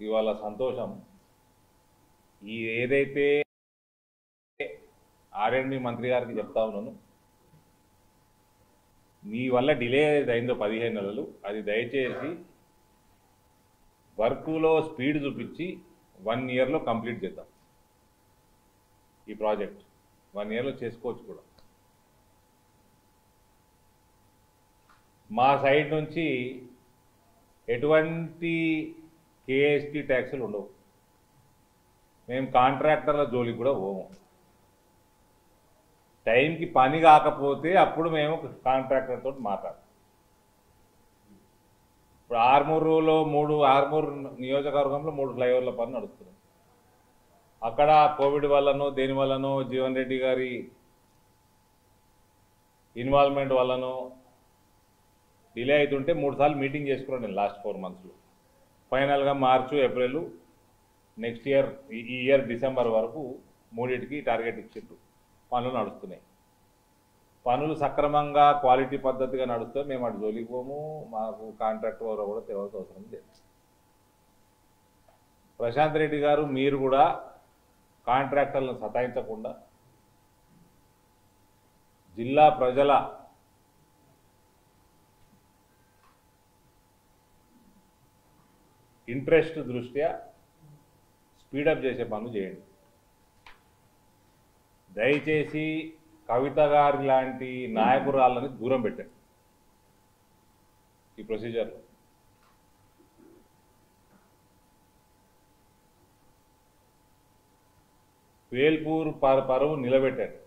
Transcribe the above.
ఇవాళ సంతోషం. ఈ ఏదైతే ఆర్ఎండ్బి మంత్రి గారికి చెప్తా ఉన్నాను, మీ వల్ల డిలే అయిందో 15 నెలలు, అది దయచేసి వర్క్లో స్పీడ్ చూపించి 1 ఇయర్లో కంప్లీట్ చేద్దాం. ఈ ప్రాజెక్ట్ 1 ఇయర్లో చేసుకోవచ్చు కూడా. మా సైడ్ నుంచి ఎటువంటి కేఎస్టీ ట్యాక్సులు ఉండవు. మేము కాంట్రాక్టర్ల జోలికి కూడా పోము. టైంకి పని కాకపోతే అప్పుడు మేము కాంట్రాక్టర్తో మాట్లాడతాం. ఇప్పుడు ఆర్మూరులో ఆర్మూరు నియోజకవర్గంలో 3 ఫ్లైఓవర్ల పని నడుస్తుంది. అక్కడ కోవిడ్ వల్లనో దేని వల్లనో జీవన్ రెడ్డి గారి ఇన్వాల్వ్మెంట్ వల్లనో డిలే అవుతుంటే 3 సార్లు మీటింగ్ చేసుకున్నాను నేను లాస్ట్ 4 మంత్స్లో. ఫైనల్గా మార్చు ఏప్రిల్ నెక్స్ట్ ఇయర్, ఈ ఇయర్ డిసెంబర్ వరకు 3టికి టార్గెట్ ఇచ్చిండ్రు. పనులు నడుస్తున్నాయి. పనులు సక్రమంగా క్వాలిటీ పద్ధతిగా నడుస్తే మేము అటు జోలికి పోము. మాకు కాంట్రాక్ట్ ఎవరో కూడా తెలియాల్సిన అవసరం లేదు. ప్రశాంత్ రెడ్డి గారు, మీరు కూడా కాంట్రాక్టర్లను సతాయించకుండా జిల్లా ప్రజల ఇంట్రెస్ట్ దృష్ట్యా స్పీడప్ చేసే పనులు చేయండి. దయచేసి కవిత గారి లాంటి నాయకురాళ్ళని దూరం పెట్టండి ఈ ప్రొసీజర్లో. వేల్పూర్ పరువు నిలబెట్టండి.